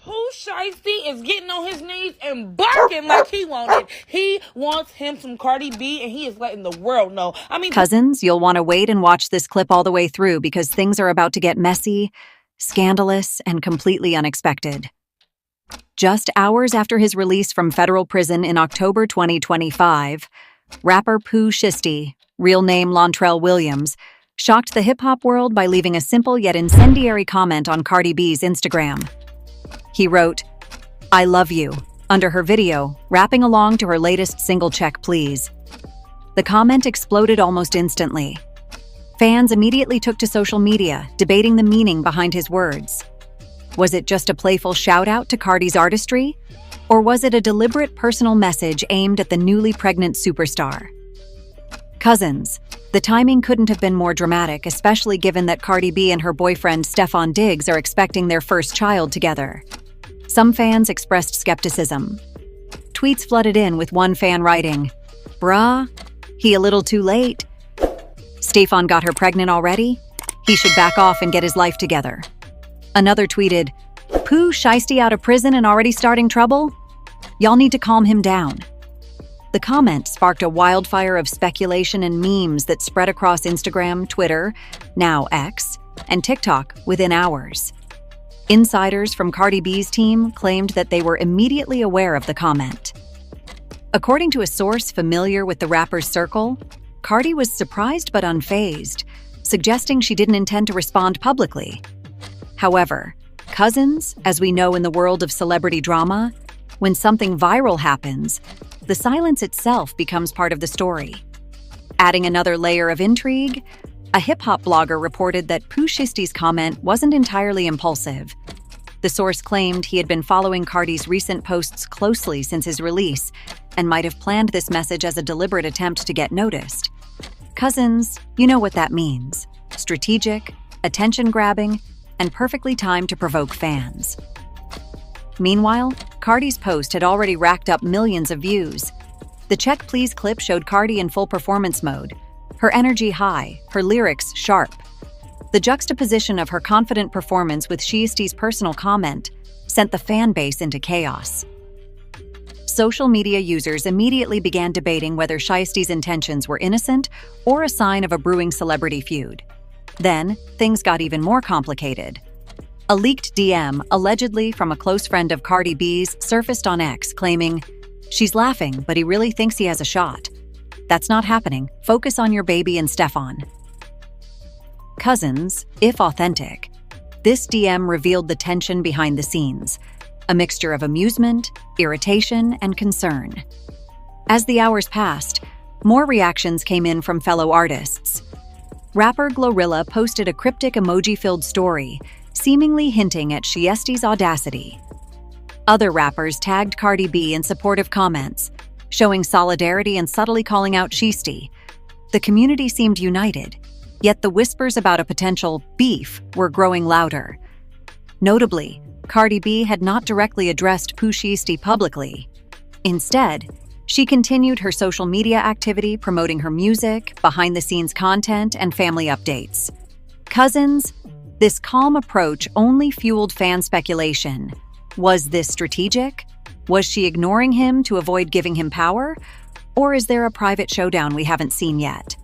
Pooh Shiesty is getting on his knees and barking like he wanted. He wants him some Cardi B, and he is letting the world know. Cousins, you'll want to wait and watch this clip all the way through because things are about to get messy, scandalous, and completely unexpected. Just hours after his release from federal prison in October 2025, rapper Pooh Shiesty, real name Lontrell Williams, shocked the hip-hop world by leaving a simple yet incendiary comment on Cardi B's Instagram. He wrote, "I love you," under her video, rapping along to her latest single Check Please. The comment exploded almost instantly. Fans immediately took to social media, debating the meaning behind his words. Was it just a playful shout-out to Cardi's artistry? Or was it a deliberate personal message aimed at the newly pregnant superstar? Cousins, the timing couldn't have been more dramatic, especially given that Cardi B and her boyfriend Stefon Diggs are expecting their first child together. Some fans expressed skepticism. Tweets flooded in with one fan writing, "Bruh, he a little too late. Stefon got her pregnant already? He should back off and get his life together." Another tweeted, "Pooh Shiesty out of prison and already starting trouble? Y'all need to calm him down." The comment sparked a wildfire of speculation and memes that spread across Instagram, Twitter, now X, and TikTok within hours. Insiders from Cardi B's team claimed that they were immediately aware of the comment. According to a source familiar with the rapper's circle, Cardi was surprised but unfazed, suggesting she didn't intend to respond publicly. However, cousins, as we know in the world of celebrity drama, when something viral happens, the silence itself becomes part of the story. Adding another layer of intrigue, a hip-hop blogger reported that Pooh Shiesty's comment wasn't entirely impulsive. The source claimed he had been following Cardi's recent posts closely since his release and might have planned this message as a deliberate attempt to get noticed. Cousins, you know what that means: strategic, attention-grabbing, and perfectly timed to provoke fans. Meanwhile, Cardi's post had already racked up millions of views. The Check Please clip showed Cardi in full performance mode, her energy high, her lyrics sharp. The juxtaposition of her confident performance with Shiesty's personal comment sent the fan base into chaos. Social media users immediately began debating whether Shiesty's intentions were innocent or a sign of a brewing celebrity feud. Then, things got even more complicated. A leaked DM, allegedly from a close friend of Cardi B's, surfaced on X, claiming, "She's laughing, but he really thinks he has a shot. That's not happening. Focus on your baby and Stefon." Cousins, if authentic, this DM revealed the tension behind the scenes, a mixture of amusement, irritation, and concern. As the hours passed, more reactions came in from fellow artists. Rapper Glorilla posted a cryptic emoji-filled story, seemingly hinting at Shiesty's audacity. Other rappers tagged Cardi B in supportive comments, showing solidarity and subtly calling out Shiesty. The community seemed united, yet the whispers about a potential beef were growing louder. Notably, Cardi B had not directly addressed Pooh Shiesty publicly. Instead, she continued her social media activity promoting her music, behind-the-scenes content, and family updates. Cousins, this calm approach only fueled fan speculation. Was this strategic? Was she ignoring him to avoid giving him power? Or is there a private showdown we haven't seen yet?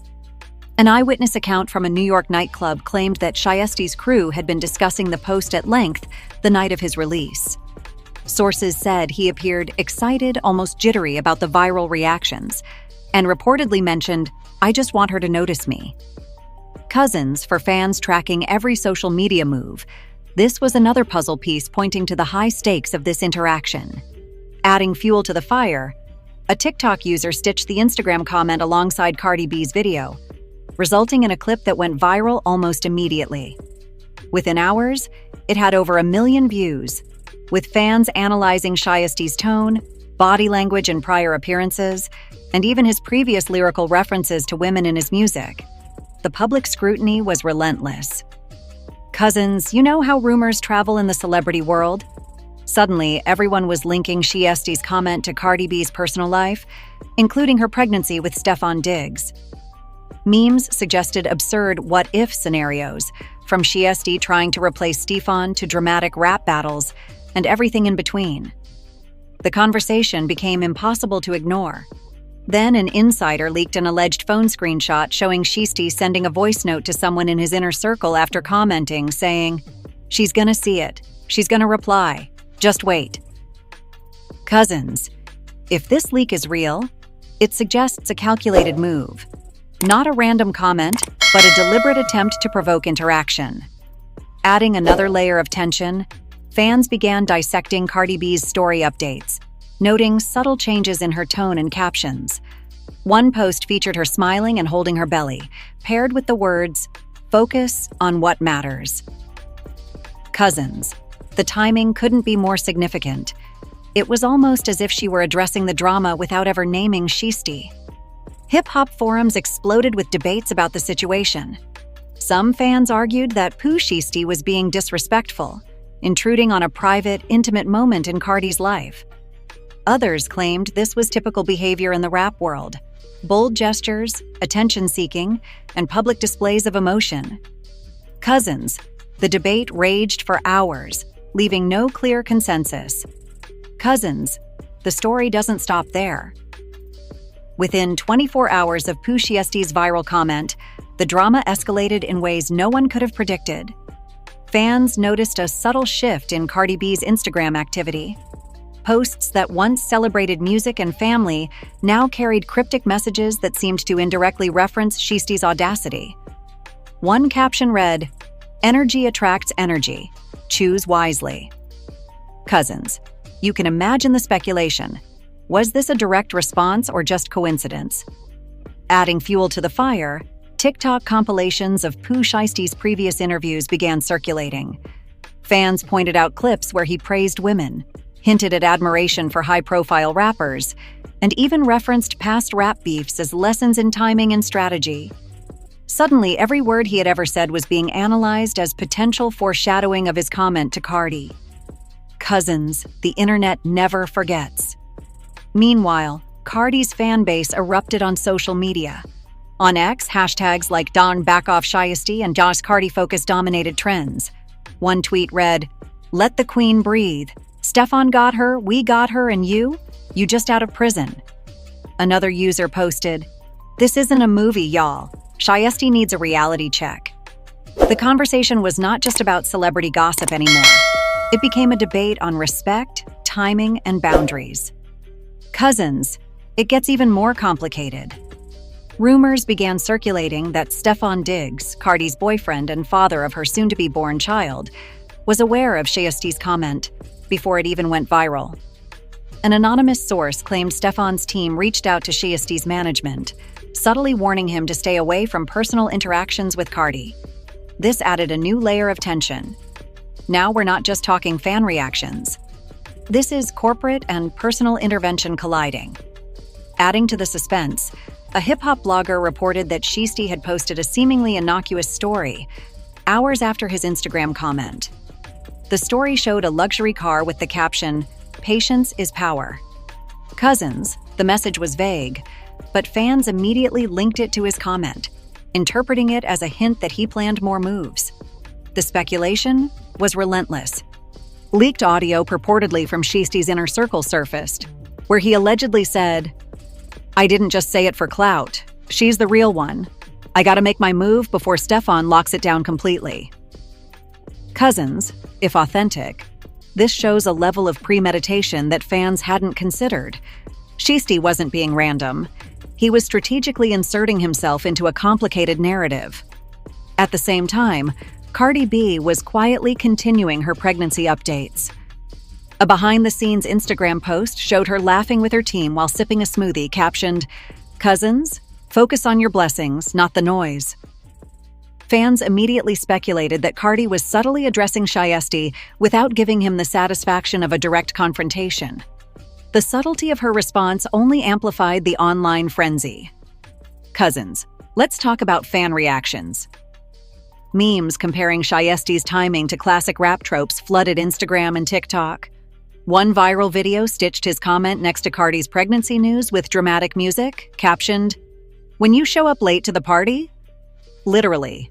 An eyewitness account from a New York nightclub claimed that Shiesty's crew had been discussing the post at length the night of his release. Sources said he appeared excited, almost jittery about the viral reactions, and reportedly mentioned, "I just want her to notice me." Cousins, for fans tracking every social media move, this was another puzzle piece pointing to the high stakes of this interaction. Adding fuel to the fire, a TikTok user stitched the Instagram comment alongside Cardi B's video, resulting in a clip that went viral almost immediately. Within hours, it had over 1 million views, with fans analyzing Shiesty's tone, body language in prior appearances, and even his previous lyrical references to women in his music. The public scrutiny was relentless. Cousins, you know how rumors travel in the celebrity world? Suddenly, everyone was linking Shiesty's comment to Cardi B's personal life, including her pregnancy with Stefon Diggs. Memes suggested absurd what-if scenarios, from Shiesty trying to replace Stefon to dramatic rap battles, and everything in between. The conversation became impossible to ignore. Then an insider leaked an alleged phone screenshot showing Shiesty sending a voice note to someone in his inner circle after commenting, saying, "She's gonna see it. She's gonna reply. Just wait." Cousins. If this leak is real, it suggests a calculated move. Not a random comment, but a deliberate attempt to provoke interaction. Adding another layer of tension, fans began dissecting Cardi B's story updates, noting subtle changes in her tone and captions. One post featured her smiling and holding her belly, paired with the words, "Focus on what matters." Cousins. The timing couldn't be more significant. It was almost as if she were addressing the drama without ever naming Shiesty. Hip-hop forums exploded with debates about the situation. Some fans argued that Pooh Shiesty was being disrespectful, intruding on a private, intimate moment in Cardi's life. Others claimed this was typical behavior in the rap world: bold gestures, attention-seeking, and public displays of emotion. Cousins. The debate raged for hours, leaving no clear consensus. Cousins. The story doesn't stop there. Within 24 hours of Pooh Shiesty's viral comment, the drama escalated in ways no one could have predicted. Fans noticed a subtle shift in Cardi B's Instagram activity. Posts that once celebrated music and family now carried cryptic messages that seemed to indirectly reference Shiesty's audacity. One caption read, "Energy attracts energy. Choose wisely." Cousins. You can imagine the speculation. Was this a direct response or just coincidence? Adding fuel to the fire, TikTok compilations of Pooh Shiesty's previous interviews began circulating. Fans pointed out clips where he praised women, hinted at admiration for high-profile rappers, and even referenced past rap beefs as lessons in timing and strategy. Suddenly, every word he had ever said was being analyzed as potential foreshadowing of his comment to Cardi. Cousins, the internet never forgets. Meanwhile, Cardi's fan base erupted on social media. On X, hashtags like #DonBackOffShiesty and #JossCardiFocus dominated trends. One tweet read, "Let the queen breathe. Stefan got her, we got her, and you just out of prison." Another user posted, "This isn't a movie, y'all. Shiesty needs a reality check." The conversation was not just about celebrity gossip anymore. It became a debate on respect, timing, and boundaries. Cousins. It gets even more complicated. Rumors began circulating that Stefan Diggs, Cardi's boyfriend and father of her soon-to-be-born child, was aware of Shiesty's comment before it even went viral. An anonymous source claimed Stefan's team reached out to Shiesty's management, subtly warning him to stay away from personal interactions with Cardi. This added a new layer of tension. Now we're not just talking fan reactions. This is corporate and personal intervention colliding. Adding to the suspense, a hip-hop blogger reported that Shiesty had posted a seemingly innocuous story hours after his Instagram comment. The story showed a luxury car with the caption, "Patience is power." Cousins. The message was vague, but fans immediately linked it to his comment, interpreting it as a hint that he planned more moves. The speculation was relentless. Leaked audio purportedly from Shiesty's inner circle surfaced, where he allegedly said, "I didn't just say it for clout. She's the real one. I gotta make my move before Stefan locks it down completely." Cousins, if authentic, this shows a level of premeditation that fans hadn't considered. Shiesty wasn't being random. He was strategically inserting himself into a complicated narrative. At the same time, Cardi B was quietly continuing her pregnancy updates. A behind-the-scenes Instagram post showed her laughing with her team while sipping a smoothie captioned, "Cousins, focus on your blessings, not the noise." Fans immediately speculated that Cardi was subtly addressing Shiesty without giving him the satisfaction of a direct confrontation. The subtlety of her response only amplified the online frenzy. Cousins, let's talk about fan reactions. Memes comparing Shiesty's timing to classic rap tropes flooded Instagram and TikTok. One viral video stitched his comment next to Cardi's pregnancy news with dramatic music, captioned, "When you show up late to the party?" Literally.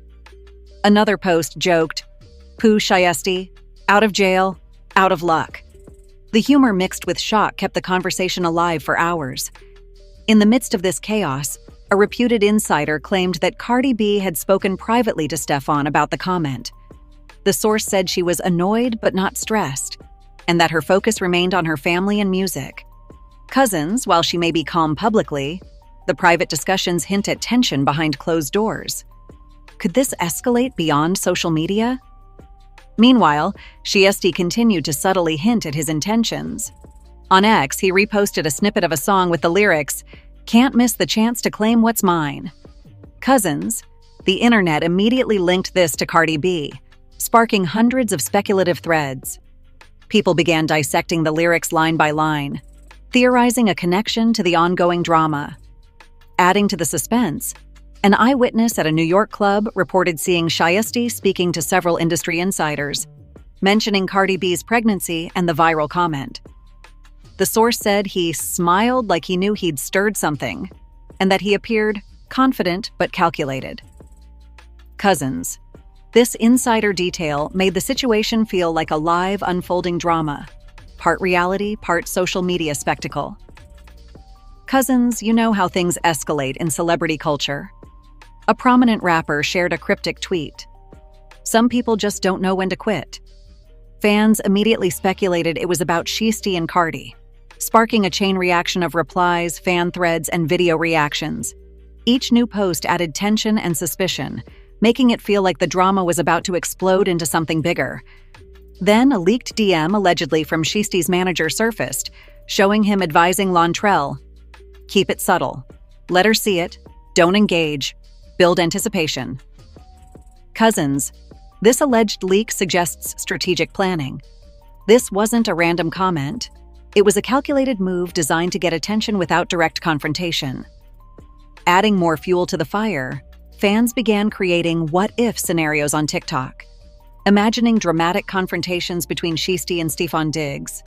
Another post joked, "Pooh Shiesty, out of jail, Out of luck. The humor mixed with shock kept the conversation alive for hours. In the midst of this chaos, a reputed insider claimed that Cardi B had spoken privately to Stefan about the comment. The source said she was annoyed but not stressed, and that her focus remained on her family and music. Cousins, while she may be calm publicly, the private discussions hint at tension behind closed doors. Could this escalate beyond social media? Meanwhile, Shiesty continued to subtly hint at his intentions. On X, he reposted a snippet of a song with the lyrics, "Can't miss the chance to claim what's mine." Cousins, the internet immediately linked this to Cardi B, sparking hundreds of speculative threads. People began dissecting the lyrics line by line, theorizing a connection to the ongoing drama. Adding to the suspense, an eyewitness at a New York club reported seeing Shiesty speaking to several industry insiders, mentioning Cardi B's pregnancy and the viral comment. The source said he smiled like he knew he'd stirred something, and that he appeared confident but calculated. Cousins. This insider detail made the situation feel like a live, unfolding drama, part reality, part social media spectacle. Cousins, you know how things escalate in celebrity culture. A prominent rapper shared a cryptic tweet. Some people just don't know when to quit. Fans immediately speculated it was about Shiesty and Cardi, sparking a chain reaction of replies, fan threads, and video reactions. Each new post added tension and suspicion, making it feel like the drama was about to explode into something bigger. Then a leaked DM allegedly from Shiesty's manager surfaced, showing him advising Lontrell, "Keep it subtle. Let her see it. Don't engage. Build anticipation." Cousins. This alleged leak suggests strategic planning. This wasn't a random comment. It was a calculated move designed to get attention without direct confrontation. Adding more fuel to the fire, fans began creating what-if scenarios on TikTok, imagining dramatic confrontations between Shiesty and Stefan Diggs.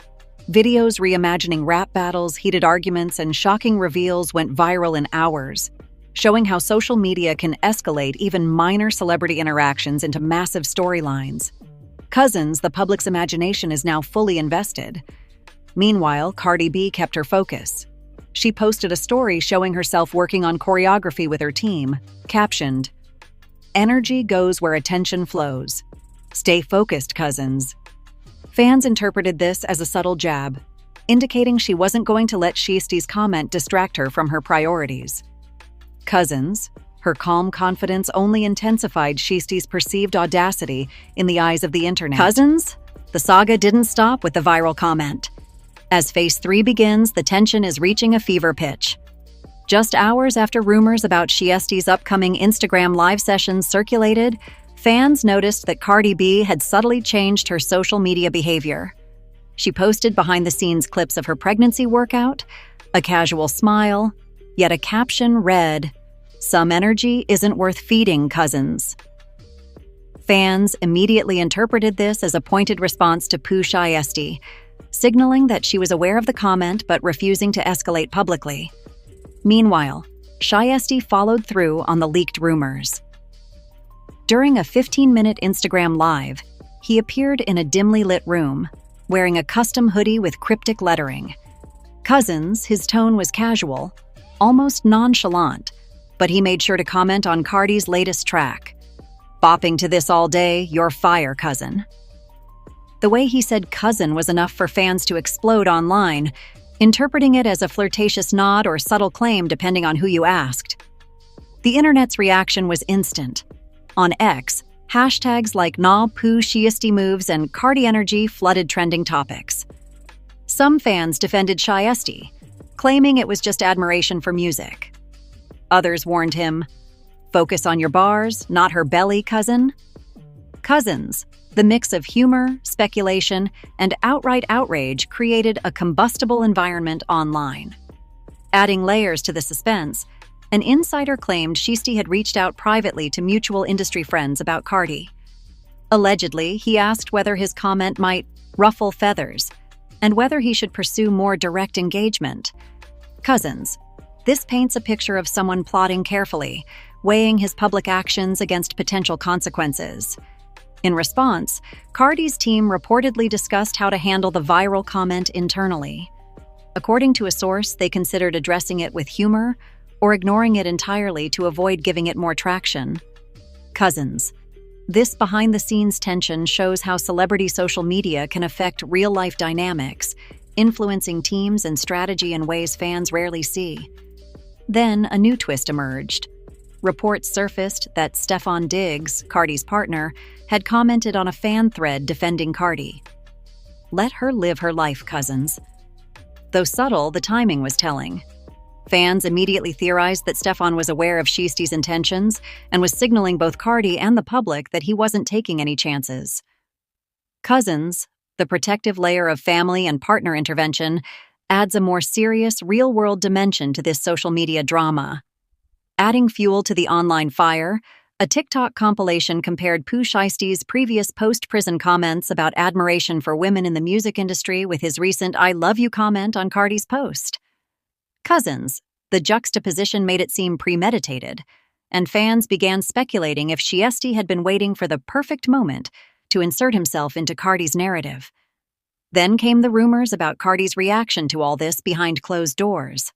Videos reimagining rap battles, heated arguments, and shocking reveals went viral in hours, showing how social media can escalate even minor celebrity interactions into massive storylines. Cousins, the public's imagination is now fully invested. Meanwhile, Cardi B kept her focus. She posted a story showing herself working on choreography with her team, captioned, "Energy goes where attention flows. Stay focused, Cousins." Fans interpreted this as a subtle jab, indicating she wasn't going to let Shiesty's comment distract her from her priorities. Cousins, her calm confidence only intensified Shiesty's perceived audacity in the eyes of the internet. Cousins? The saga didn't stop with the viral comment. As Phase 3 begins, the tension is reaching a fever pitch. Just hours after rumors about Shiesty's upcoming Instagram live sessions circulated, fans noticed that Cardi B had subtly changed her social media behavior. She posted behind-the-scenes clips of her pregnancy workout, a casual smile, yet a caption read, "Some energy isn't worth feeding, Cousins." Fans immediately interpreted this as a pointed response to Pooh Shiesty, signaling that she was aware of the comment but refusing to escalate publicly. Meanwhile, Shiesty followed through on the leaked rumors. During a 15-minute Instagram Live, he appeared in a dimly lit room, wearing a custom hoodie with cryptic lettering. Cousins, his tone was casual, almost nonchalant, but he made sure to comment on Cardi's latest track. "Bopping to this all day, you're fire, cousin." The way he said cousin was enough for fans to explode online, interpreting it as a flirtatious nod or subtle claim depending on who you asked. The internet's reaction was instant. On X, hashtags like "Nah Pooh Shiesty moves" and "Cardi energy" flooded trending topics. Some fans defended Shiesty, claiming it was just admiration for music. Others warned him, "Focus on your bars, not her belly, cousin." Cousins, the mix of humor, speculation, and outright outrage created a combustible environment online. Adding layers to the suspense, an insider claimed Shiesty had reached out privately to mutual industry friends about Cardi. Allegedly, he asked whether his comment might ruffle feathers and whether he should pursue more direct engagement. Cousins, this paints a picture of someone plotting carefully, weighing his public actions against potential consequences. In response, Cardi's team reportedly discussed how to handle the viral comment internally. According to a source, they considered addressing it with humor or ignoring it entirely to avoid giving it more traction. Cousins. This behind-the-scenes tension shows how celebrity social media can affect real-life dynamics, influencing teams and strategy in ways fans rarely see. Then, a new twist emerged. Reports surfaced that Stefon Diggs, Cardi's partner, had commented on a fan thread defending Cardi. Let her live her life, cousins. Though subtle, the timing was telling. Fans immediately theorized that Stefon was aware of Shiesty's intentions and was signaling both Cardi and the public that he wasn't taking any chances. Cousins, the protective layer of family and partner intervention, adds a more serious, real-world dimension to this social media drama. Adding fuel to the online fire, a TikTok compilation compared Pooh Shiesty's previous post-prison comments about admiration for women in the music industry with his recent "I love you" comment on Cardi's post. Cousins, the juxtaposition made it seem premeditated, and fans began speculating if Shiesty had been waiting for the perfect moment to insert himself into Cardi's narrative. Then came the rumors about Cardi's reaction to all this behind closed doors.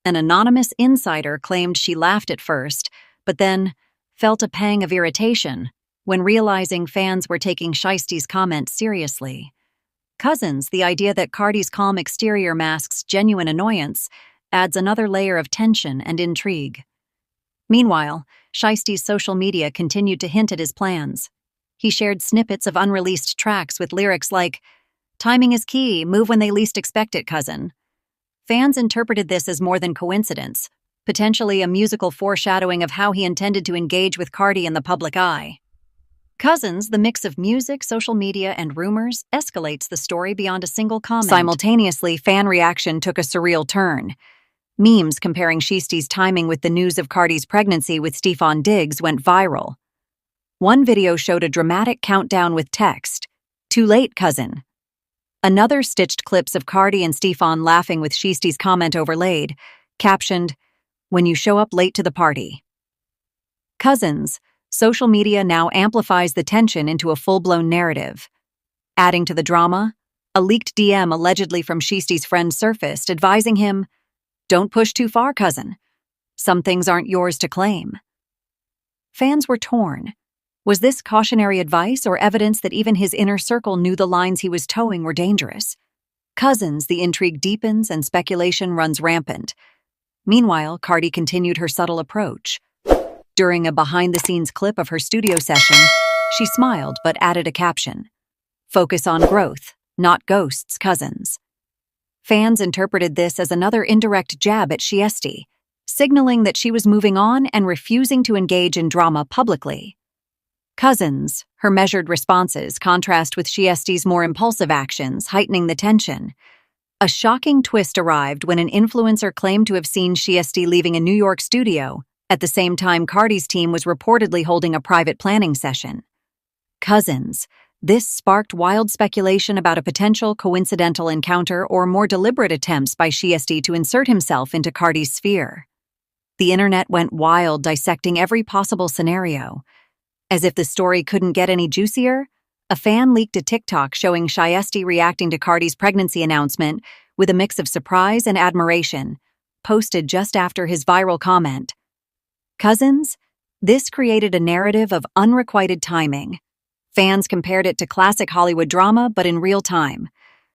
An anonymous insider claimed she laughed at first, but then felt a pang of irritation when realizing fans were taking Shiesty's comment seriously. Cousins, the idea that Cardi's calm exterior masks genuine annoyance, adds another layer of tension and intrigue. Meanwhile, Shiesty's social media continued to hint at his plans. He shared snippets of unreleased tracks with lyrics like, "Timing is key, move when they least expect it, cousin." Fans interpreted this as more than coincidence, potentially a musical foreshadowing of how he intended to engage with Cardi in the public eye. Cousins, the mix of music, social media, and rumors, escalates the story beyond a single comment. Simultaneously, fan reaction took a surreal turn. Memes comparing Shiesty's timing with the news of Cardi's pregnancy with Stefon Diggs went viral. One video showed a dramatic countdown with text, "Too late, cousin." Another stitched clips of Cardi and Stefon laughing with Shiesty's comment overlaid, captioned, "When you show up late to the party." Cousins, social media now amplifies the tension into a full-blown narrative. Adding to the drama, a leaked DM allegedly from Shiesty's friend surfaced, advising him, "Don't push too far, cousin. Some things aren't yours to claim." Fans were torn. Was this cautionary advice or evidence that even his inner circle knew the lines he was towing were dangerous? Cousins, the intrigue deepens and speculation runs rampant. Meanwhile, Cardi continued her subtle approach. During a behind-the-scenes clip of her studio session, she smiled but added a caption, "Focus on growth, not ghosts, cousins." Fans interpreted this as another indirect jab at Shiesty, signaling that she was moving on and refusing to engage in drama publicly. Cousins, her measured responses contrast with Shiesty's more impulsive actions, heightening the tension. A shocking twist arrived when an influencer claimed to have seen Shiesty leaving a New York studio, at the same time Cardi's team was reportedly holding a private planning session. Cousins, this sparked wild speculation about a potential coincidental encounter or more deliberate attempts by Shiesty to insert himself into Cardi's sphere. The internet went wild, dissecting every possible scenario. As if the story couldn't get any juicier, a fan leaked a TikTok showing Shiesty reacting to Cardi's pregnancy announcement with a mix of surprise and admiration, posted just after his viral comment. Cousins, this created a narrative of unrequited timing. Fans compared it to classic Hollywood drama, but in real time.